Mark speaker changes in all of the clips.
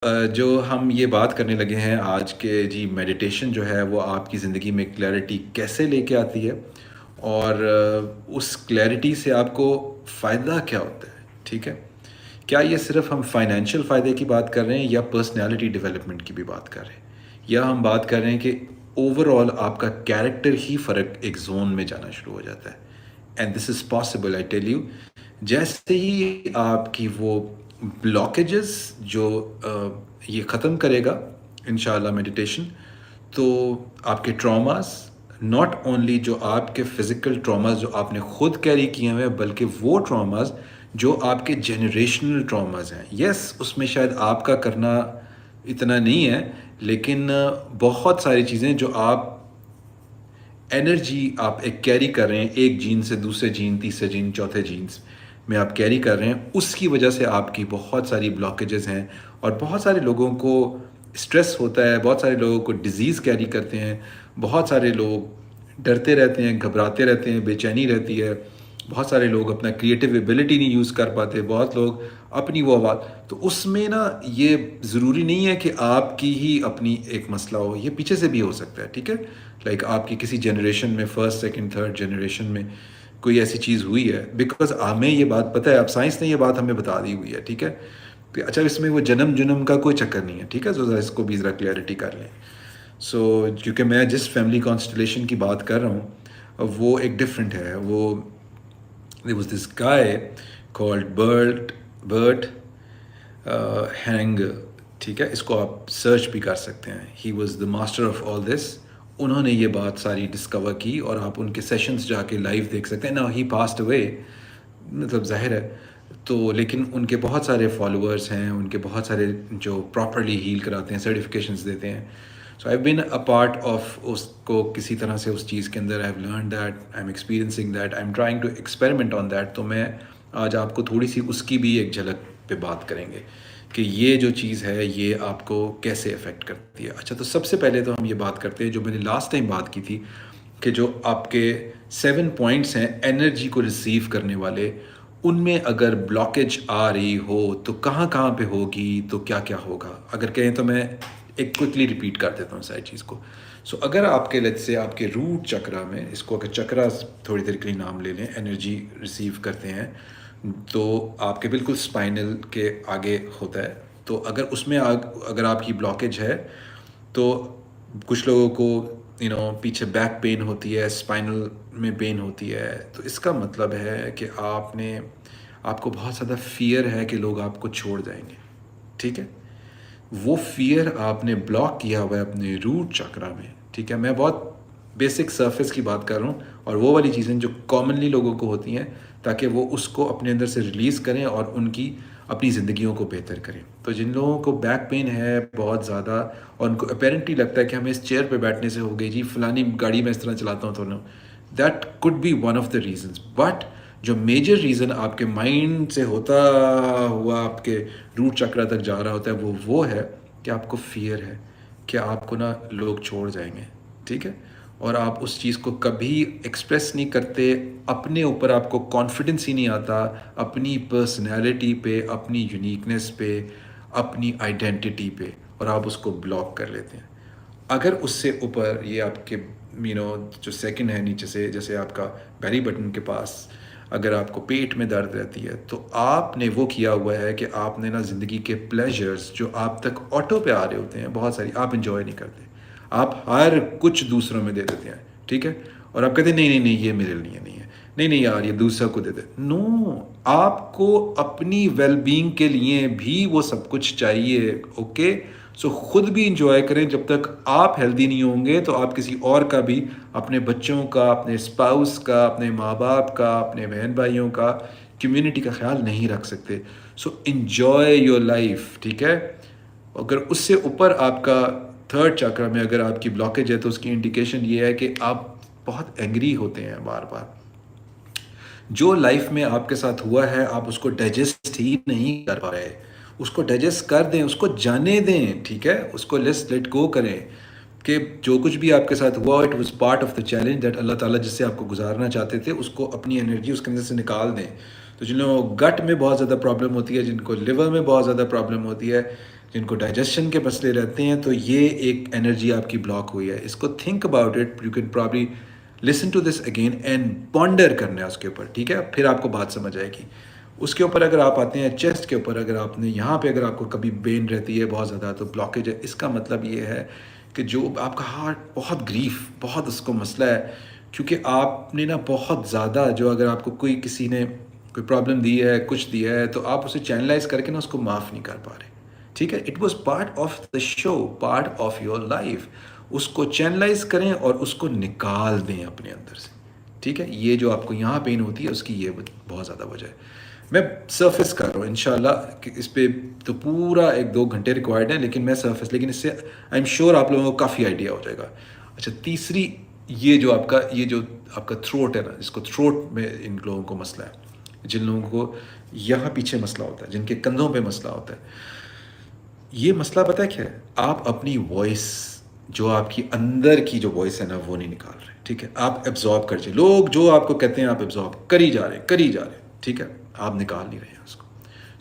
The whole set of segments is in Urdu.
Speaker 1: جو ہم یہ بات کرنے لگے ہیں آج کے جی میڈیٹیشن جو ہے وہ آپ کی زندگی میں کلیئرٹی کیسے لے کے آتی ہے اور اس کلیئرٹی سے آپ کو فائدہ کیا ہوتا ہے. ٹھیک ہے, کیا یہ صرف ہم فائنینشیل فائدے کی بات کر رہے ہیں یا پرسنالٹی ڈیولپمنٹ کی بھی بات کر رہے ہیں, یا ہم بات کر رہے ہیں کہ اوور آل آپ کا کیریکٹر ہی فرق ایک زون میں جانا شروع ہو جاتا ہے. And this is possible, I tell you. جیسے ہی آپ کی وہ بلاکیجز جو یہ ختم کرے گا انشاءاللہ میڈیٹیشن, تو آپ کے ٹراماز, ناٹ اونلی جو آپ کے فزیکل ٹراماز جو آپ نے خود کیری کیے ہوئے ہیں, بلکہ وہ ٹراماز جو آپ کے جنریشنل ٹراماز ہیں. یس, اس میں شاید آپ کا کرنا اتنا نہیں ہے, لیکن بہت ساری چیزیں جو آپ انرجی آپ ایک کیری کر رہے ہیں, ایک جین سے دوسرے جین, تیسرے جین, چوتھے جینس میں آپ کیری کر رہے ہیں, اس کی وجہ سے آپ کی بہت ساری بلاکیجز ہیں. اور بہت سارے لوگوں کو اسٹریس ہوتا ہے, بہت سارے لوگوں کو ڈیزیز کیری کرتے ہیں, بہت سارے لوگ ڈرتے رہتے ہیں, گھبراتے رہتے ہیں, بے چینی رہتی ہے, بہت سارے لوگ اپنا کریٹیو ایبلٹی نہیں یوز کر پاتے, بہت لوگ اپنی وہ آواز. تو اس میں نا یہ ضروری نہیں ہے کہ آپ کی ہی اپنی ایک مسئلہ ہو, یہ پیچھے سے بھی ہو سکتا ہے. ٹھیک ہے, لائک آپ کی کسی جنریشن میں, فرسٹ سیکنڈ تھرڈ جنریشن میں کوئی ایسی چیز ہوئی ہے, بیکاز ہمیں یہ بات پتہ ہے, اب سائنس نے یہ بات ہمیں بتا دی ہوئی ہے. ٹھیک ہے, کہ اچھا اس میں وہ جنم کا کوئی چکر نہیں ہے. ٹھیک ہے, ذرا اس کو بھی ذرا کلیئرٹی کر لیں. سو کیونکہ میں جس فیملی کانسٹلیشن کی بات کر رہا ہوں وہ ایک ڈفرینٹ ہے. وہ there was this guy called Bert Hang. ٹھیک ہے, اس کو آپ سرچ بھی کر سکتے ہیں. He was the master of all this. انہوں نے یہ بات ساری ڈسکور کی, اور آپ ان کے سیشنز جا کے لائیو دیکھ سکتے ہیں. نا ہی پاسڈ اوے, مطلب ظاہر ہے. تو لیکن ان کے بہت سارے فالوورس ہیں, ان کے بہت سارے جو پراپرلی ہیل کراتے ہیں, سرٹیفکیشنز دیتے ہیں. سو آئی بین اے پارٹ آف اس کو کسی طرح سے اس چیز کے اندر. I have learn that, I am experiencing that, I am trying to experiment on that. تو میں آج آپ کو تھوڑی سی اس کی بھی ایک جھلک پہ بات کریں گے کہ یہ جو چیز ہے یہ آپ کو کیسے افیکٹ کرتی ہے. اچھا, تو سب سے پہلے تو ہم یہ بات کرتے ہیں جو میں نے لاسٹ ٹائم بات کی تھی, کہ جو آپ کے 7 پوائنٹس ہیں انرجی کو ریسیو کرنے والے, ان میں اگر بلاکیج آ رہی ہو تو کہاں کہاں پہ ہوگی, تو کیا کیا ہوگا. اگر کہیں تو میں ایک کوئکلی ریپیٹ کر دیتا ہوں ساری چیز کو. سو اگر آپ کے لیٹ سے آپ کے روٹ چکرا میں, اس کو اگر چکرا تھوڑی دیر کے لیے نام لے لیں, انرجی ریسیو کرتے ہیں, تو آپ کے بالکل اسپائنل کے آگے ہوتا ہے. تو اگر اس میں اگر آپ کی بلاکیج ہے, تو کچھ لوگوں کو پیچھے بیک پین ہوتی ہے, اسپائنل میں پین ہوتی ہے. تو اس کا مطلب ہے کہ آپ کو بہت زیادہ فیئر ہے کہ لوگ آپ کو چھوڑ جائیں گے. ٹھیک ہے, وہ فیئر آپ نے بلاک کیا ہوا ہے اپنے روٹ چکرا میں. ٹھیک ہے, میں بہت بیسک سرفیس کی بات کر رہا ہوں, اور وہ والی چیزیں جو کامنلی لوگوں کو ہوتی ہیں, تاکہ وہ اس کو اپنے اندر سے ریلیز کریں اور ان کی اپنی زندگیوں کو بہتر کریں. تو جن لوگوں کو بیک پین ہے بہت زیادہ, اور ان کو اپیرنٹلی لگتا ہے کہ ہمیں اس چیئر پہ بیٹھنے سے ہو گئی, جی فلانی گاڑی میں اس طرح چلاتا ہوں, تو no, that could be one of the reasons. But جو میجر ریزن آپ کے مائنڈ سے ہوتا ہوا آپ کے روٹ چکرا تک جا رہا ہوتا ہے, وہ ہے کہ آپ کو فیئر ہے کہ آپ کو نا لوگ چھوڑ جائیں گے. ٹھیک ہے, اور آپ اس چیز کو کبھی ایکسپریس نہیں کرتے, اپنے اوپر آپ کو کانفیڈنس ہی نہیں آتا, اپنی پرسنالٹی پہ, اپنی یونیکنیس پہ, اپنی آئیڈینٹی پہ, اور آپ اس کو بلاک کر لیتے ہیں. اگر اس سے اوپر یہ آپ کے جو سیکنڈ ہے نیچے سے, جیسے آپ کا بیری بٹن کے پاس اگر آپ کو پیٹ میں درد رہتی ہے, تو آپ نے وہ کیا ہوا ہے کہ آپ نے نا زندگی کے پلیجرز جو آپ تک آٹو پہ آ رہے ہوتے ہیں بہت ساری, آپ انجوائے نہیں کرتے, آپ ہر کچھ دوسروں میں دے دیتے ہیں. ٹھیک ہے, اور آپ کہتے ہیں نہیں یہ میرے لیے نہیں ہے, نہیں یار یہ دوسرا کو دے دے. نو, آپ کو اپنی ویل بینگ کے لیے بھی وہ سب کچھ چاہیے. اوکے, سو خود بھی انجوائے کریں. جب تک آپ ہیلدی نہیں ہوں گے تو آپ کسی اور کا بھی, اپنے بچوں کا, اپنے اسپاؤس کا, اپنے ماں باپ کا, اپنے بہن بھائیوں کا, کمیونٹی کا خیال نہیں رکھ سکتے. So enjoy your life. ٹھیک ہے, اگر اس سے اوپر آپ کا تھرڈ چاکرا میں اگر آپ کی بلاکیج ہے, تو اس کی انڈیکیشن یہ ہے کہ آپ بہت اینگری ہوتے ہیں بار بار. جو لائف میں آپ کے ساتھ ہوا ہے آپ اس کو ڈائجسٹ ہی نہیں کر پا رہے, اس کو ڈائجسٹ کر دیں, اس کو جانے دیں. ٹھیک ہے, اس کو لیٹ گو کریں کہ جو کچھ بھی آپ کے ساتھ ہوا, it was part of the challenge that اللہ تعالیٰ جس سے آپ کو گزارنا چاہتے تھے, اس کو اپنی انرجی اس کے اندر سے نکال دیں. تو جن لوگوں کو گٹ میں بہت زیادہ پرابلم ہوتی ہے, جن کو لیور میں بہت زیادہ پرابلم ہوتی ہے, جن کو ڈائجیشن کے مسئلے رہتے ہیں، تو یہ ایک انرجی آپ کی بلاک ہوئی ہے. اس کو think about it, you can probably listen to this again and ponder کرنا ہے اس کے اوپر. ٹھیک ہے، پھر آپ کو بات سمجھ آئے گی. اس کے اوپر اگر آپ آتے ہیں چیسٹ کے اوپر، اگر آپ نے یہاں پہ اگر آپ کو کبھی پین رہتی ہے بہت زیادہ تو بلاکیج ہے. اس کا مطلب یہ ہے کہ جو آپ کا ہارٹ بہت گریف، بہت اس کو مسئلہ ہے، کیونکہ آپ نے نا بہت زیادہ، جو اگر آپ کو کوئی کسی نے کوئی پرابلم دی ہے، کچھ دیا ہے، تو آپ اسے چینلائز کر کے نا اس کو معاف نہیں کر پا رہے. ٹھیک ہے، it was part of the show, part of your life. اس کو چینلائز کریں اور اس کو نکال دیں اپنے اندر سے. ٹھیک ہے، یہ جو آپ کو یہاں پین ہوتی ہے اس کی یہ بہت زیادہ وجہ ہے. میں سرفیس کر رہا ہوں انشاءاللہ کہ اس پہ تو پورا 1-2 گھنٹے ریکوائرڈ ہیں، لیکن میں سرفیس، لیکن اس سے آئی ایم شیور آپ لوگوں کو کافی آئیڈیا ہو جائے گا. اچھا، تیسری، یہ جو آپ کا تھروٹ ہے نا، جس کو تھروٹ میں ان لوگوں کو مسئلہ ہے، جن لوگوں کو یہاں پیچھے مسئلہ ہوتا ہے، جن کے کندھوں پہ مسئلہ ہوتا ہے، یہ مسئلہ پتہ ہے کیا ہے؟ آپ اپنی وائس، جو آپ کی اندر کی جو وائس ہے نا، وہ نہیں نکال رہے. ٹھیک ہے، آپ ایبزارب کر جائے، لوگ جو آپ کو کہتے ہیں آپ ایبزارب کری جا رہے ہیں. ٹھیک ہے، آپ نکال نہیں رہے ہیں اس کو.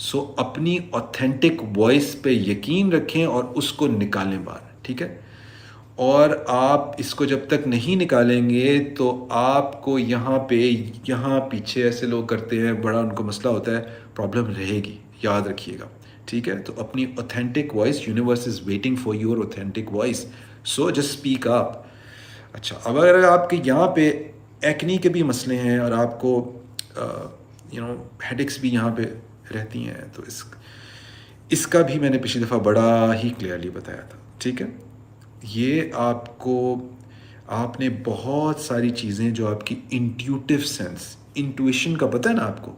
Speaker 1: سو اپنی اوتھینٹک وائس پہ یقین رکھیں اور اس کو نکالیں باہر. ٹھیک ہے، اور آپ اس کو جب تک نہیں نکالیں گے تو آپ کو یہاں پیچھے ایسے لوگ کرتے ہیں، بڑا ان کو مسئلہ ہوتا ہے، پرابلم رہے گی، یاد رکھیے گا. ٹھیک ہے، تو اپنی authentic voice, universe is waiting for your authentic voice, so just speak up. اچھا، اب اگر آپ کے یہاں پہ ایکنی کے بھی مسئلے ہیں اور آپ کو ہیڈکس بھی یہاں پہ رہتی ہیں، تو اس کا بھی میں نے پچھلی دفعہ بڑا ہی کلیئرلی بتایا تھا. ٹھیک ہے، یہ آپ نے بہت ساری چیزیں جو آپ کی انٹیوٹیو سینس، انٹویشن کا پتہ ہے نا آپ کو،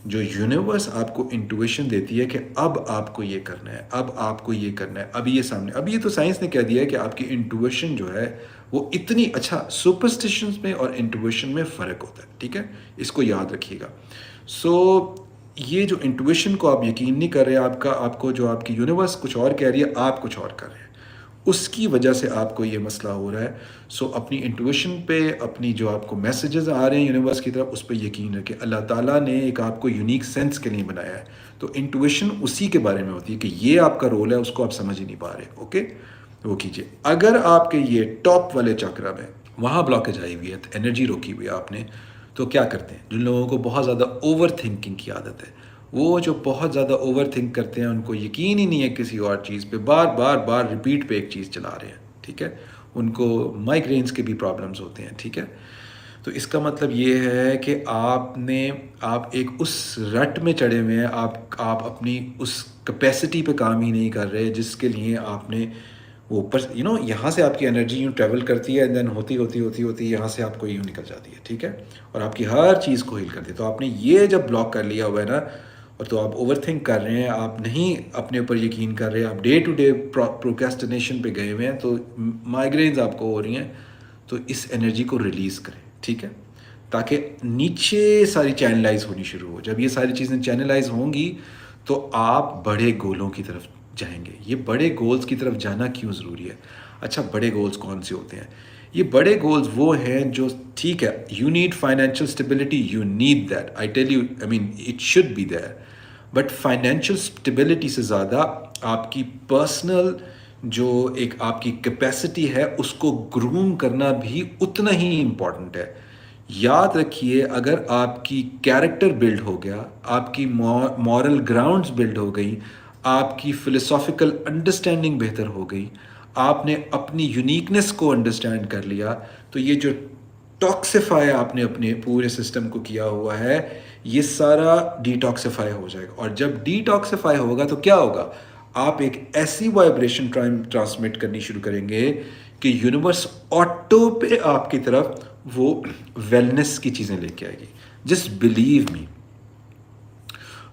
Speaker 1: جو یونیورس آپ کو انٹویشن دیتی ہے کہ اب آپ کو یہ کرنا ہے، اب آپ کو یہ کرنا ہے، اب یہ سامنے، اب یہ تو سائنس نے کہہ دیا ہے کہ آپ کی انٹویشن جو ہے وہ اتنی، اچھا، سپرسٹیشنز میں اور انٹویشن میں فرق ہوتا ہے. ٹھیک ہے، اس کو یاد رکھیے گا. سو یہ جو انٹویشن کو آپ یقین نہیں کر رہے، آپ کو جو آپ کی یونیورس کچھ اور کہہ رہی ہے، آپ کچھ اور کر رہے ہیں، اس کی وجہ سے آپ کو یہ مسئلہ ہو رہا ہے. سو اپنی انٹویشن پہ، اپنی جو آپ کو میسیجز آ رہے ہیں یونیورس کی طرف، اس پہ یقین رکھیں. اللہ تعالیٰ نے ایک آپ کو یونیک سینس کے لیے بنایا ہے، تو انٹویشن اسی کے بارے میں ہوتی ہے کہ یہ آپ کا رول ہے، اس کو آپ سمجھ ہی نہیں پا رہے. اوکے، وہ کیجیے. اگر آپ کے یہ ٹاپ والے چاکرا میں وہاں بلاکیج آئی ہوئی ہے، انرجی روکی ہوئی ہے آپ نے، تو کیا کرتے ہیں؟ جن لوگوں کو بہت زیادہ اوور تھنکنگ کی عادت ہے، وہ جو بہت زیادہ اوور تھنک کرتے ہیں، ان کو یقین ہی نہیں ہے کسی اور چیز پہ، بار ریپیٹ پہ ایک چیز چلا رہے ہیں. ٹھیک ہے، ان کو مائیگرینس کے بھی پرابلمز ہوتے ہیں. ٹھیک ہے، تو اس کا مطلب یہ ہے کہ آپ ایک اس رٹ میں چڑھے ہوئے ہیں، آپ اپنی اس کیپیسٹی پہ کام ہی نہیں کر رہے جس کے لیے آپ نے وہ اوپر، یہاں سے آپ کی انرجی یوں ٹریول کرتی ہے، دین ہوتی یہاں سے آپ کو یوں نکل جاتی ہے. ٹھیک ہے، اور آپ کی ہر چیز کو ہیل کرتی ہے. تو آپ نے یہ جب بلاک کر لیا ہوا ہے نا، اور تو آپ اوور تھنک کر رہے ہیں، آپ نہیں اپنے اوپر یقین کر رہے، آپ ڈے ٹو ڈے پروکیسٹینیشن پہ گئے ہوئے ہیں، تو مائیگرینز آپ کو ہو رہی ہیں. تو اس انرجی کو ریلیز کریں. ٹھیک ہے، تاکہ نیچے ساری چینلائز ہونی شروع ہو. جب یہ ساری چیزیں چینلائز ہوں گی تو آپ بڑے گولوں کی طرف جائیں گے. یہ بڑے گولز کی طرف جانا کیوں ضروری ہے؟ اچھا، بڑے گولز کون سے ہوتے ہیں؟ یہ بڑے گولز وہ ہیں جو، ٹھیک ہے، you need financial stability, you need that, I tell you, I mean it should be there. But financial stability سے زیادہ آپ کی پرسنل جو ایک آپ کی کیپیسٹی ہے، اس کو گروم کرنا بھی اتنا ہی امپورٹنٹ ہے. یاد رکھیے، اگر آپ کی کیریکٹر بلڈ ہو گیا، آپ کی مورل گراؤنڈز بلڈ ہو گئی، آپ کی فلسافیکل انڈرسٹینڈنگ بہتر ہو گئی، آپ نے اپنی یونیکنیس کو انڈرسٹینڈ کر لیا، تو یہ جو ٹاکسیفائی آپ نے اپنے پورے سسٹم کو کیا ہوا ہے، یہ سارا ڈی ٹاکسیفائی ہو جائے گا. اور جب ڈی ٹاکسیفائی ہوگا تو کیا ہوگا؟ آپ ایک ایسی وائبریشن ٹرانسمٹ کرنی شروع کریں گے کہ یونیورس آٹو پہ آپ کی طرف وہ ویلنس کی چیزیں لے کے آئے گی. Just believe me.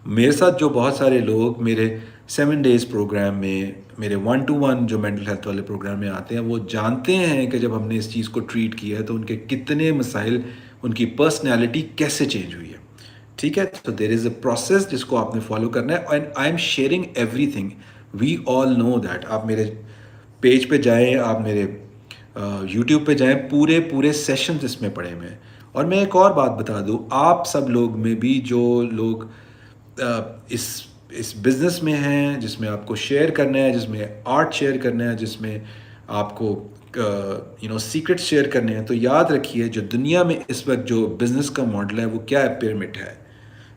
Speaker 1: میرے ساتھ جو بہت سارے لوگ میرے 7 days پروگرام میں، میرے 1-to-1 جو مینٹل ہیلتھ والے پروگرام میں آتے ہیں، وہ جانتے ہیں کہ جب ہم نے اس چیز کو ٹریٹ کیا ہے تو ان کے کتنے مسائل، ان کی پرسنالٹی کیسے چینج ہوئی ہے. ٹھیک ہے، تو دیر از اے پروسیس جس کو آپ نے فالو کرنا ہے، and I am sharing everything. We all know that. آپ میرے پیج پہ جائیں، آپ میرے یوٹیوب پہ جائیں، پورے سیشنز اس میں پڑے ہوئے ہیں. اور میں ایک اور بات بتا دوں، آپ سب لوگ میں بھی جو لوگ اس اس بزنس میں ہیں جس میں آپ کو شیئر کرنا ہے، جس میں آرٹ شیئر کرنا ہے، جس میں آپ کو سیکرٹ شیئر کرنے ہیں، تو یاد رکھیے جو دنیا میں اس وقت جو بزنس کا ماڈل ہے وہ کیا ہے؟ پیرامڈ ہے،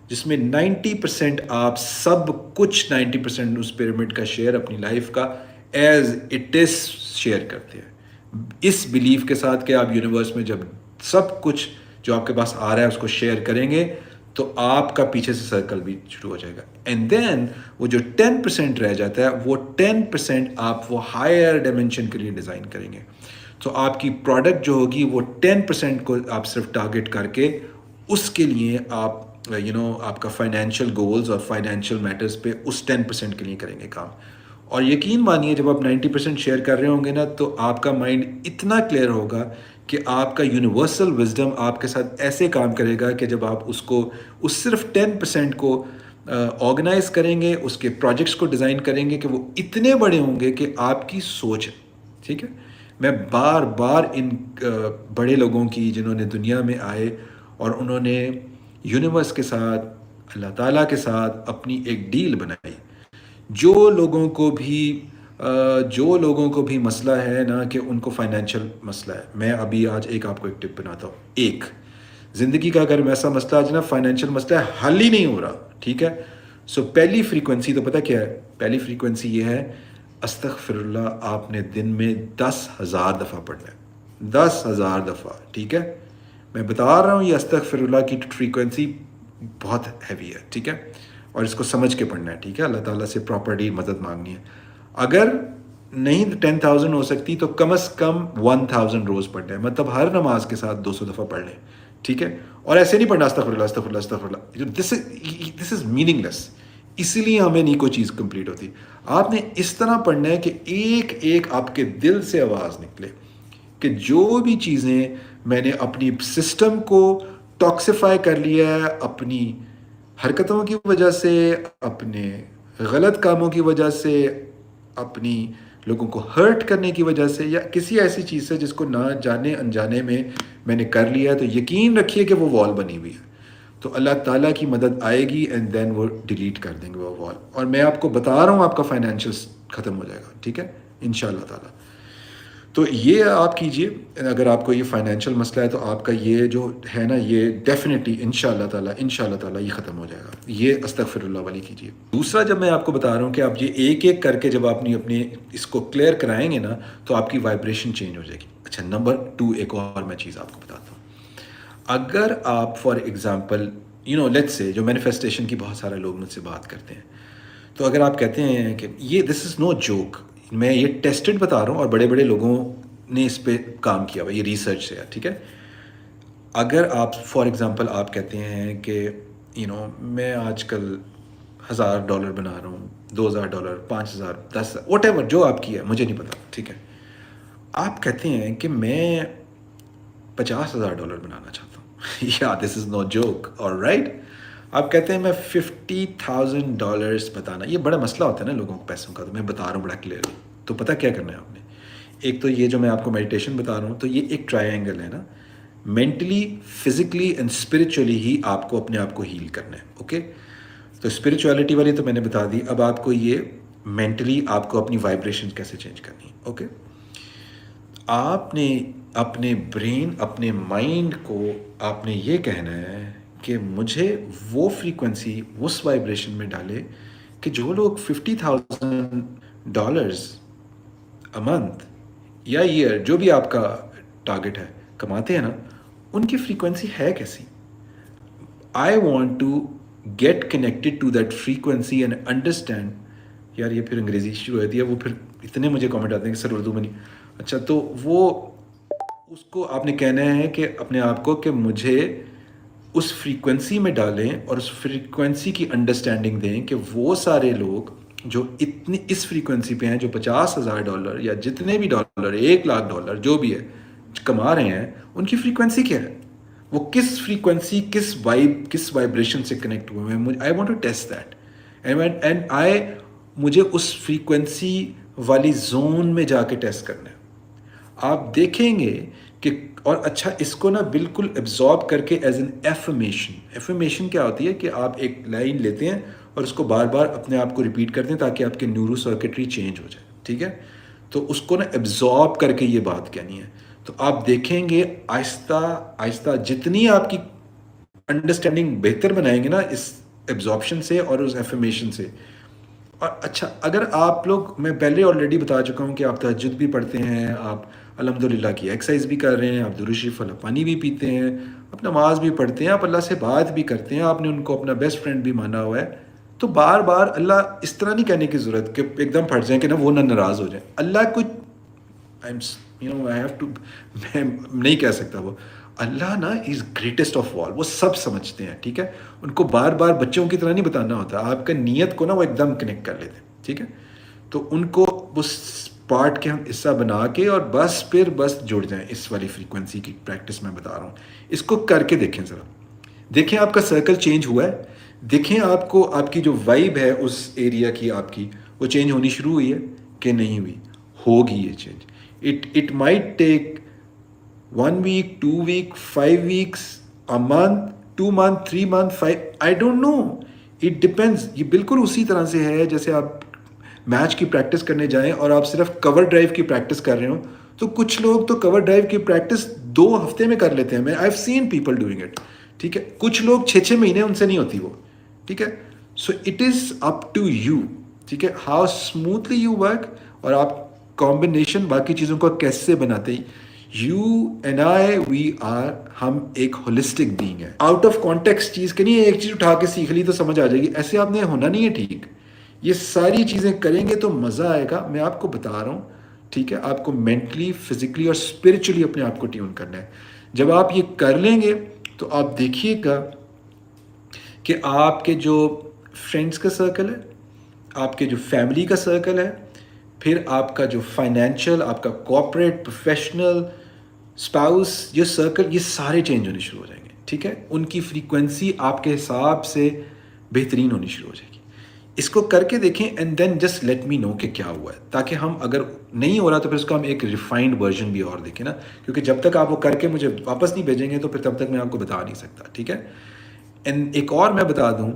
Speaker 1: جس میں 90% آپ سب کچھ 90% اس پیرامڈ کا شیئر اپنی لائف کا ایز اٹ از شیئر کرتے ہیں، اس بلیف کے ساتھ کہ آپ یونیورس میں جب سب کچھ جو آپ کے پاس آ رہا ہے اس کو شیئر کریں گے تو آپ کا پیچھے سے سرکل بھی شروع ہو جائے گا. اینڈ دین وہ جو 10% رہ جاتا ہے وہ 10% آپ وہ ہائر ڈائمینشن کے لیے ڈیزائن کریں گے. تو آپ کی پروڈکٹ جو ہوگی وہ 10% کو آپ صرف ٹارگٹ کر کے اس کے لیے آپ آپ کا فائنینشیل گولز اور فائنینشیل میٹرز پہ اس 10% کے لیے کریں گے کام. اور یقین مانیے جب آپ 90% شیئر کر رہے ہوں گے نا تو آپ کا مائنڈ اتنا کلیئر ہوگا کہ آپ کا یونیورسل وزڈم آپ کے ساتھ ایسے کام کرے گا کہ جب آپ اس صرف 10% کو آرگنائز کریں گے، اس کے پروجیکٹس کو ڈیزائن کریں گے کہ وہ اتنے بڑے ہوں گے کہ آپ کی سوچ ہے. ٹھیک ہے، میں بار بار ان بڑے لوگوں کی جنہوں نے دنیا میں آئے اور انہوں نے یونیورس کے ساتھ، اللہ تعالیٰ کے ساتھ اپنی ایک ڈیل بنائی. جو لوگوں کو بھی مسئلہ ہے نا کہ ان کو فائنینشیل مسئلہ ہے، میں ابھی آج آپ کو ایک ٹپ بناتا ہوں. ایک زندگی کا اگر ایسا مسئلہ آج نا فائنینشیل مسئلہ ہے، حل ہی نہیں ہو رہا، ٹھیک ہے، سو پہلی فریکوینسی تو پتہ کیا ہے؟ پہلی فریکوینسی یہ ہے استغفر اللہ. آپ نے دن میں 10,000 دفعہ پڑھنا ہے، 10,000 دفعہ. ٹھیک ہے، میں بتا رہا ہوں یہ استغفر اللہ کی فریکوینسی بہت ہیوی ہے. ٹھیک ہے، اور اس کو سمجھ کے پڑھنا ہے. ٹھیک ہے، اللہ تعالیٰ سے پراپرلی مدد مانگنی ہے. اگر نہیں 10,000 ہو سکتی تو کم از کم 1,000 روز پڑھنا ہے، مطلب ہر نماز کے ساتھ 200 دفعہ پڑھ لیں. ٹھیک ہے، اور ایسے نہیں پڑھنا استغفر اللہ استغفر اللہ استغفر اللہ. دس از میننگ لیس، اسی لیے ہمیں نہیں کوئی چیز کمپلیٹ ہوتی. آپ نے اس طرح پڑھنا ہے کہ ایک ایک آپ کے دل سے آواز نکلے کہ جو بھی چیزیں میں نے اپنی سسٹم کو ٹاکسیفائی کر لیا ہے، اپنی حرکتوں کی وجہ سے، اپنے غلط کاموں کی وجہ سے، اپنی لوگوں کو ہرٹ کرنے کی وجہ سے، یا کسی ایسی چیز سے جس کو نہ جانے انجانے میں نے کر لیا ہے، تو یقین رکھیے کہ وہ وال بنی ہوئی ہے. تو اللہ تعالیٰ کی مدد آئے گی اینڈ دین وہ ڈیلیٹ کر دیں گے وہ وال. اور میں آپ کو بتا رہا ہوں آپ کا فائنینشیل ختم ہو جائے گا. ٹھیک ہے، انشاءاللہ تعالیٰ. تو یہ آپ کیجئے. اگر آپ کو یہ فائنینشیل مسئلہ ہے تو آپ کا یہ جو ہے نا یہ ڈیفینیٹلی انشاءاللہ تعالیٰ یہ ختم ہو جائے گا. یہ استغفر اللہ والی کیجئے. دوسرا جب میں آپ کو بتا رہا ہوں کہ آپ یہ ایک ایک کر کے جب آپ اپنے اس کو کلیئر کرائیں گے نا تو آپ کی وائبریشن چینج ہو جائے گی. اچھا، نمبر 2 ایک اور میں چیز آپ کو بتاتا ہوں. اگر آپ فار ایگزامپل لیٹس سے جو مینیفیسٹیشن کی بہت سارے لوگ مجھ سے بات کرتے ہیں، تو اگر آپ کہتے ہیں کہ یہ دس از نو جوک، میں یہ ٹیسٹڈ بتا رہا ہوں اور بڑے بڑے لوگوں نے اس پہ کام کیا ہوا، یہ ریسرچ سے ہے. ٹھیک ہے، اگر آپ فار ایگزامپل آپ کہتے ہیں کہ میں آج کل $1,000 بنا رہا ہوں، $2,000، 5,000، 10,000، واٹ ایور جو آپ کی ہے، مجھے نہیں پتا. ٹھیک ہے، آپ کہتے ہیں کہ میں $50,000 بنانا چاہتا ہوں. یا دس از نو جوک، آلرائٹ. آپ کہتے ہیں میں $50,000 بتانا. یہ بڑا مسئلہ ہوتا ہے نا لوگوں کو پیسوں کا، تو میں بتا رہا ہوں بڑا کلیئرلی. تو پتہ کیا کرنا ہے آپ نے؟ ایک تو یہ جو میں آپ کو میڈیٹیشن بتا رہا ہوں تو یہ ایک ٹرائی اینگل ہے نا، مینٹلی، فزیکلی اینڈ اسپرچولی ہی آپ کو اپنے آپ کو ہیل کرنا ہے. اوکے، تو اسپرچولیٹی والی تو میں نے بتا دی. اب آپ کو یہ مینٹلی آپ کو اپنی وائبریشن کیسے چینج کرنی ہے. اوکے، آپ نے اپنے برین، اپنے مائنڈ کو آپ نے یہ کہنا ہے کہ مجھے وہ فریکوینسی اس وائبریشن میں ڈالے کہ جو لوگ $50,000 a month یا ایئر جو بھی آپ کا ٹارگٹ ہے کماتے ہیں نا، ان کی فریکوینسی ہے کیسی. I want to get connected to that frequency and understand. یار یہ پھر انگریزی شروع ہوتی ہے، وہ پھر اتنے مجھے کامنٹ آتے ہیں کہ سر اردو میں نہیں. اچھا، تو وہ اس کو آپ نے کہنا ہے کہ اپنے آپ کو کہ مجھے اس فریکوینسی میں ڈالیں اور اس فریکوینسی کی انڈرسٹینڈنگ دیں کہ وہ سارے لوگ جو اتنی اس فریکوینسی پہ ہیں، جو $50,000 یا جتنے بھی ڈالر، $1,00,000 جو بھی ہے کما رہے ہیں، ان کی فریکوینسی کیا ہے، وہ کس فریکوینسی، کس وائبریشن سے کنیکٹ ہوئے ہیں. I want to test that and مجھے اس فریکوینسی والی زون میں جا کے ٹیسٹ کرنا ہے. آپ دیکھیں گے کہ اور اچھا اس کو نا بالکل ایبزارب کر کے ایز این ایفرمیشن. ایفرمیشن کیا ہوتی ہے کہ آپ ایک لائن لیتے ہیں اور اس کو بار بار اپنے آپ کو ریپیٹ کر دیں تاکہ آپ کے نیورو سرکٹری چینج ہو جائے. ٹھیک ہے, تو اس کو نا ایبزارب کر کے یہ بات کہنی ہے. تو آپ دیکھیں گے آہستہ آہستہ جتنی آپ کی انڈرسٹینڈنگ بہتر بنائیں گے نا اس ایبزارپشن سے اور اس ایفرمیشن سے. اور اچھا, اگر آپ لوگ, میں پہلے آلریڈی بتا چکا ہوں کہ آپ تہجد بھی پڑھتے ہیں, آپ الحمدللہ کی ایکسرسائز بھی کر رہے ہیں, آپ درود شریف والا پانی بھی پیتے ہیں, آپ نماز بھی پڑھتے ہیں, آپ اللہ سے بات بھی کرتے ہیں, آپ نے ان کو اپنا بیسٹ فرینڈ بھی مانا ہوا ہے, تو بار بار اللہ اس طرح نہیں کہنے کی ضرورت کہ ایک دم پھٹ جائیں کہ نا وہ نہ ناراض ہو جائیں. اللہ کچھ میں نہیں کہہ سکتا, وہ اللہ نا از گریٹسٹ آف آل, وہ سب سمجھتے ہیں. ٹھیک ہے, ان کو بار بار بچوں کی طرح نہیں بتانا ہوتا, آپ کا نیت کو نا وہ ایک دم کنیکٹ کر لیتے ہیں. ٹھیک ہے, تو ان کو اس پارٹ کے ہم حصہ بنا کے اور بس جڑ جائیں اس والی فریکوینسی کی پریکٹس میں بتا رہا ہوں. اس کو کر کے دیکھیں ذرا, دیکھیں آپ کا سرکل چینج ہوا ہے, دیکھیں آپ کو آپ کی جو وائب ہے اس ایریا کی آپ کی وہ چینج ہونی شروع ہوئی ہے کہ نہیں ہوئی. ہوگی یہ change. It might take 1 week, 2 week, 5 weeks, a month, 2 month, 3 month, 5, I don't know. It depends. یہ بالکل اسی طرح سے ہے جیسے آپ میچ کی پریکٹس کرنے جائیں اور آپ صرف کور ڈرائیو کی پریکٹس کر رہے ہو, تو کچھ لوگ تو کور ڈرائیو کی پریکٹس 2 ہفتے میں کر لیتے ہیں. میں I've seen people doing it. ٹھیک ہے, کچھ لوگ 6 مہینے ان سے نہیں ہوتی وہ. ٹھیک ہے, so it is up to you. ٹھیک ہے, ہاؤ اسموتھلی یو ورک, اور آپ کمبینیشن باقی چیزوں کو کیسے بناتے ہیں. You and I, we are, ہم ایک ہولسٹک بینگ ہے. آؤٹ آف کانٹیکسٹ چیز کے نہیں, ایک چیز اٹھا کے سیکھ لی تو سمجھ آ جائے گی, ایسے آپ نے ہونا نہیں ہے. ٹھیک, یہ ساری چیزیں کریں گے تو مزہ آئے گا. میں آپ کو بتا رہا ہوں. ٹھیک ہے, آپ کو مینٹلی, فزیکلی اور اسپرچولی اپنے آپ کو ٹیون کرنا ہے. جب آپ یہ کر لیں گے تو آپ دیکھیے گا کہ آپ کے جو فرینڈس کا سرکل ہے, آپ کے جو فیملی کا سرکل ہے, پھر آپ کا جو فائنینشیل, آپ کا کارپوریٹ, پروفیشنل, اسپاؤس, یہ سرکل, یہ سارے چینج ہونے شروع ہو جائیں گے. ٹھیک ہے, ان کی فریکوینسی آپ کے حساب سے بہترین ہونی شروع ہو جائے گی. اس کو کر کے دیکھیں and then just let me know کہ کیا ہوا ہے, تاکہ ہم اگر نہیں ہو رہا تو پھر اس کو ہم ایک ریفائنڈ ورژن بھی اور دیکھیں نا, کیونکہ جب تک آپ وہ کر کے مجھے واپس نہیں بھیجیں گے تو پھر تب تک میں آپ کو بتا نہیں سکتا. ٹھیک ہے, اینڈ ایک اور میں بتا دوں,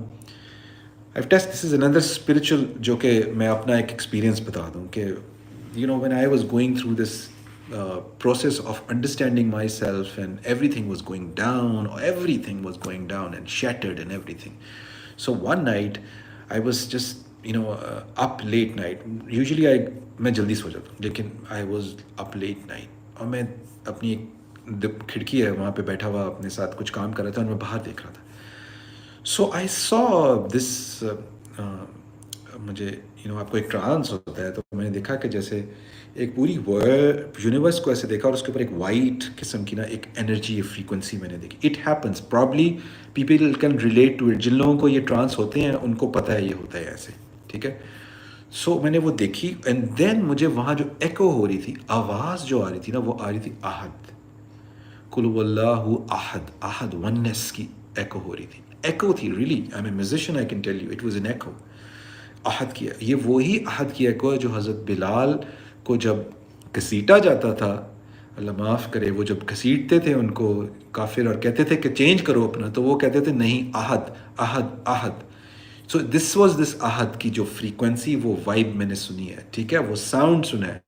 Speaker 1: دس از اندر اسپرچل, جو کہ میں اپنا ایک ایکسپیرینس بتا دوں کہ when I was going through this process of understanding myself and everything was going down and shattered and everything. So one night I was just up late night. Usually میں جلدی سو جاتا ہوں, لیکن I was up late night, اور میں اپنی ایک کھڑکی ہے وہاں پہ بیٹھا ہوا اپنے ساتھ کچھ کام کر رہا تھا اور میں باہر دیکھ رہا تھا. So I saw this مجھے آپ کو ایک ٹرانس ہوتا ہے, تو میں نے دیکھا کہ جیسے ایک پوری یونیورس کو ایسے دیکھا اور اس کے اوپر ایک وائٹ قسم کی نا ایک انرجی, فریکوینسی میں نے دیکھی. It happens, probably people can relate to it, جن لوگوں کو یہ ٹرانس ہوتے ہیں ان کو پتہ ہے یہ ہوتا ہے ایسے. ٹھیک ہے, سو میں نے وہ دیکھی اینڈ دین مجھے وہاں جو ایکو ہو رہی تھی, آواز جو آ رہی تھی نا, وہ آ رہی تھی احد, قل هو اللہ احد, احد, وننس کی ایکو ہو رہی تھی. ایکو تھی, really, I am a musician, I can tell you it was an echo. Ahad کیا, یہ وہی احد کی ایکو ہے جو حضرت بلال کو جب گھسیٹا جاتا تھا, اللہ معاف کرے, وہ جب گھسیٹتے تھے ان کو کافر اور کہتے تھے کہ چینج کرو اپنا, تو وہ کہتے تھے نہیں, احد احد احد. سو دس واز دس احد کی جو فریکوینسی, وہ وائب میں نے سنی ہے. ٹھیک ہے, وہ ساؤنڈ سنا ہے,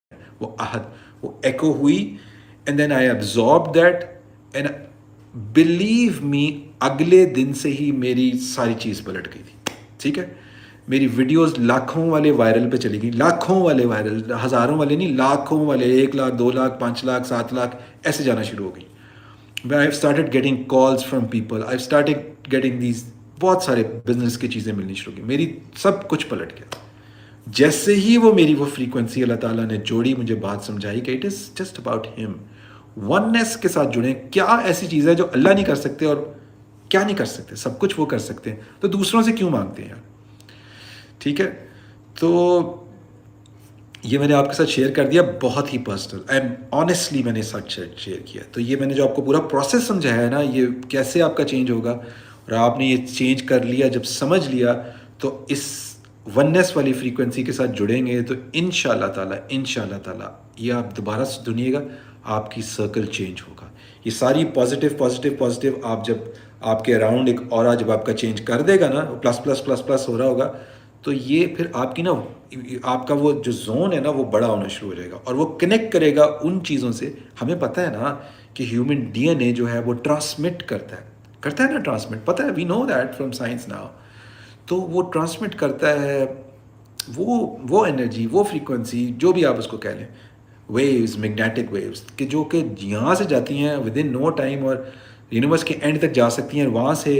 Speaker 1: وہ احد, وہ ایکو ہوئی, and then I absorb that, and believe me, اگلے دن سے ہی میری ساری چیز پلٹ گئی تھی. ٹھیک ہے, میری ویڈیوز لاکھوں والے وائرل پہ چلی گئیں, لاکھوں والے وائرل, ہزاروں والے نہیں, لاکھوں والے, 1 لاکھ, 2 لاکھ, 5 لاکھ, 7 لاکھ ایسے جانا شروع ہو گئی. I have started getting calls from people, I've started getting these, بہت سارے بزنس کی چیزیں ملنی شروع کی. میری سب کچھ پلٹ گیا. جیسے ہی وہ میری وہ فریکوینسی اللہ تعالیٰ نے جوڑی, مجھے بات سمجھائی کہ اٹ از جسٹ اباؤٹ ہم. وننس کے ساتھ جڑیں. کیا ایسی چیز ہے جو اللہ نہیں کر سکتے, اور کیا نہیں کر سکتے, سب کچھ وہ کر سکتے ہیں, تو دوسروں سے کیوں مانگتے ہیں یار. ٹھیک ہے, تو یہ میں نے آپ کے ساتھ شیئر کر دیا, بہت ہی پرسنل اینڈ آنیسٹلی میں نے ساتھ شیئر کیا. تو یہ میں نے جو آپ کو پورا پروسیس سمجھایا ہے نا, یہ کیسے آپ کا چینج ہوگا, اور آپ نے یہ چینج کر لیا, جب سمجھ لیا تو اس وننس والی فریکوینسی کے ساتھ جڑیں گے, تو انشاءاللہ تعالیٰ یہ آپ دوبارہ سنیے گا, آپ کی سرکل چینج ہوگا. یہ ساری پازیٹیو آپ جب آپ کے اراؤنڈ ایک اورا جب آپ کا چینج کر دے گا نا، پلس پلس پلس پلس ہو رہا ہوگا، تو یہ پھر آپ کی نا، آپ کا وہ جو زون ہے نا وہ بڑا ہونا شروع ہو جائے گا، اور وہ کنیکٹ کرے گا ان چیزوں سے. ہمیں پتہ ہے نا کہ ہیومن ڈی این اے جو ہے وہ ٹرانسمٹ کرتا ہے نا، ٹرانسمٹ پتہ ہے، we know that from science now. تو وہ ٹرانسمٹ کرتا ہے وہ انرجی، وہ فریکوینسی، جو بھی آپ اس کو کہہ لیں، ویوز، میگنیٹک ویوز، کہ جو کہ یہاں سے جاتی ہیں ود ان نو ٹائم، اور یونیورس کے اینڈ تک جا سکتی ہیں، اور وہاں سے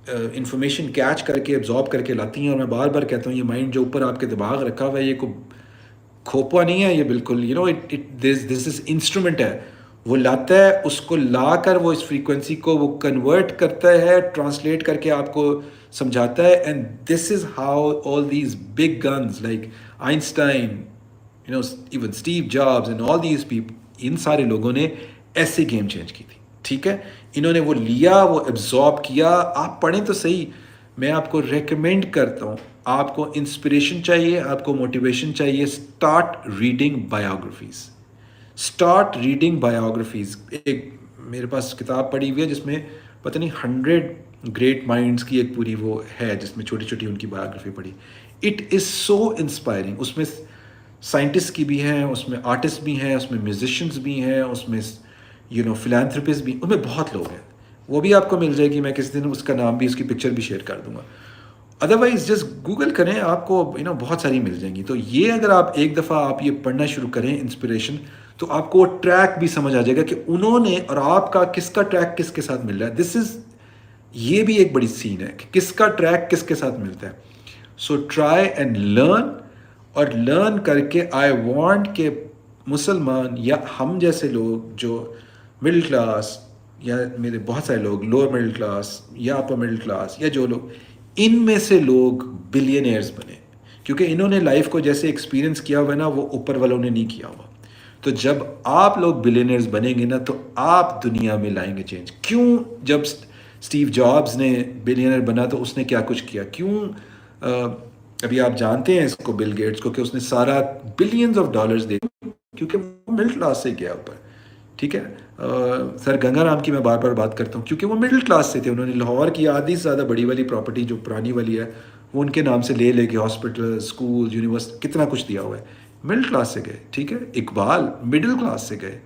Speaker 1: انفارمیشن کیچ کر کے ایبزارب کر کے لاتی ہیں. اور میں بار بار کہتا ہوں، یہ مائنڈ جو اوپر آپ کے دماغ رکھا ہوا ہے، یہ کو کھوپا نہیں ہے، یہ بالکل دس از انسٹرومنٹ ہے. وہ لاتا ہے، اس کو لا کر وہ اس فریکوینسی کو وہ کنورٹ کرتا ہے، ٹرانسلیٹ کر کے آپ کو سمجھاتا ہے. And this is how all these big guns like Einstein, even Steve Jobs and all these people, ان سارے لوگوں نے ایسے گیم چینج کی تھی. ٹھیک ہے، انہوں نے وہ لیا، وہ ایبزارب کیا. آپ پڑھیں تو صحیح، میں آپ کو ریکمینڈ کرتا ہوں، آپ کو انسپریشن چاہیے، آپ کو موٹیویشن چاہیے، start reading biographies. Start reading biographies. ایک میرے پاس کتاب پڑھی ہوئی ہے جس میں پتہ نہیں 100 گریٹ مائنڈس کی ایک پوری وہ ہے، جس میں چھوٹی چھوٹی ان کی بایوگرافی پڑھی. It is so inspiring. اس میں سائنٹسٹ کی بھی ہیں، اس میں آرٹسٹ بھی ہیں، اس میں میوزیشینز بھی ہیں، اس میں فلانتھرپسٹ بھی، ان میں بہت لوگ ہیں. وہ بھی آپ کو مل جائے گی، میں کسی دن اس کا نام بھی، اس کی پکچر بھی شیئر کر دوں گا. ادروائز جسٹ گوگل کریں، آپ کو بہت ساری مل جائیں گی. تو یہ اگر آپ ایک دفعہ آپ یہ پڑھنا شروع کریں انسپریشن، تو آپ کو ٹریک بھی سمجھ آ جائے گا کہ انہوں نے اور آپ کا کس کا ٹریک کس کے ساتھ مل رہا ہے. یہ بھی ایک بڑی سین ہے کہ کس کا ٹریک کس کے ساتھ ملتا ہے. سو ٹرائی اینڈ لرن، اور لرن کر کے آئی وانٹ کہ مسلمان یا ہم جیسے لوگ جو مڈل کلاس، یا میرے بہت سارے لوگ لوور مڈل کلاس یا اپر مڈل کلاس، یا جو لوگ ان میں سے لوگ بلینئرز بنے، کیونکہ انہوں نے لائف کو جیسے ایکسپیرینس کیا ہوا ہے نا، وہ اوپر والوں نے نہیں کیا ہوا. تو جب آپ لوگ بلینئرز بنیں گے نا، تو آپ دنیا میں لائیں گے چینج. کیوں جب اسٹیو جابز نے بلینئر بنا تو اس نے کیا کچھ کیا؟ کیوں ابھی آپ جانتے ہیں اس کو، بل گیٹس کو، کہ اس نے سارا بلینز آف ڈالرز دے، کیونکہ وہ مڈل کلاس سے گیا اوپر. ٹھیک ہے، سر گنگا رام کی میں بار بار بات کرتا ہوں، کیونکہ وہ مڈل کلاس سے تھے. انہوں نے لاہور کی آدھی سے زیادہ بڑی والی پراپرٹی جو پرانی والی ہے وہ ان کے نام سے لے کے ہاسپٹل، اسکول، یونیورسٹی، کتنا کچھ دیا ہوا ہے. مڈل کلاس سے گئے. ٹھیک ہے، اقبال مڈل کلاس سے گئے.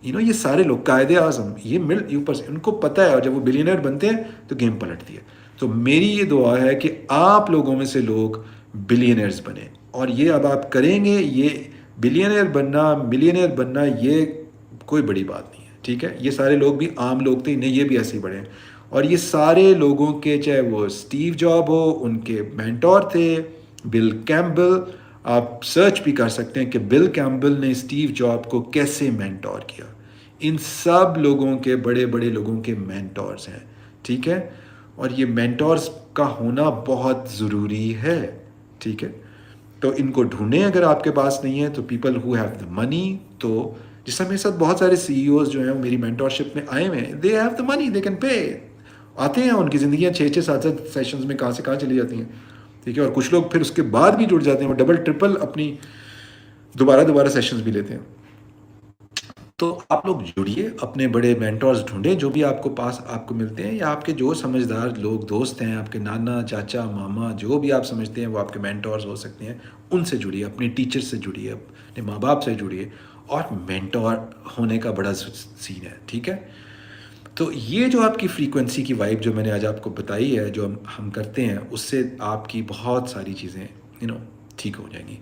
Speaker 1: یہ سارے لوگ، قائد اعظم، یہ اوپر سے ان کو پتہ ہے، اور جب وہ بلینئر بنتے ہیں تو گیم پلٹتی ہے. تو میری یہ دعا ہے کہ آپ لوگوں میں سے لوگ بلینئرز بنیں، اور یہ اب آپ کریں گے. یہ بلینئر بننا، ملینئر بننا، یہ کوئی بڑی بات نہیں ہے. ٹھیک ہے، یہ سارے لوگ بھی عام لوگ تھے، انہیں یہ بھی ایسے ہی بڑھے ہیں. اور یہ سارے لوگوں کے، چاہے وہ اسٹیو جاب ہو، ان کے مینٹور تھے بل کیمبل. آپ سرچ بھی کر سکتے ہیں کہ بل کیمبل نے اسٹیو جاب کو کیسے مینٹور کیا. ان سب لوگوں کے، بڑے بڑے لوگوں کے مینٹورز ہیں. ٹھیک ہے، اور یہ مینٹورز کا ہونا بہت ضروری ہے. ٹھیک ہے، تو ان کو ڈھونڈیں. اگر آپ کے پاس نہیں ہے تو پیپل ہو ہیو دا منی. تو جس طرح میرے ساتھ بہت سارے سی ای اوز جو ہیں وہ میری مینٹورشپ میں آئے ہوئے ہیں، they have the money, they can pay. آتے ہیں، ان کی زندگیاں 6-7 سیشنز میں کہاں سے کہاں چلی جاتی ہیں. ٹھیک ہے، اور کچھ لوگ پھر اس کے بعد بھی جڑ جاتے ہیں، وہ ڈبل ٹرپل اپنی دوبارہ سیشنز بھی لیتے ہیں. تو آپ لوگ جڑیے، اپنے بڑے مینٹورز ڈھونڈیں جو بھی آپ کو پاس آپ کو ملتے ہیں، یا آپ کے جو سمجھدار لوگ دوست ہیں، آپ کے نانا، چاچا، ماما، جو بھی آپ سمجھتے ہیں وہ آپ کے مینٹورز ہو سکتے ہیں. ان سے جڑیے، اپنے ٹیچر سے جڑیے، اپنے ماں باپ سے جڑیے. اور مینٹور ہونے کا بڑا سین ہے. ٹھیک ہے، تو یہ جو آپ کی فریکوینسی کی وائب جو میں نے آج آپ کو بتائی ہے، جو ہم کرتے ہیں، اس سے آپ کی بہت ساری چیزیں ٹھیک ہو جائیں گی.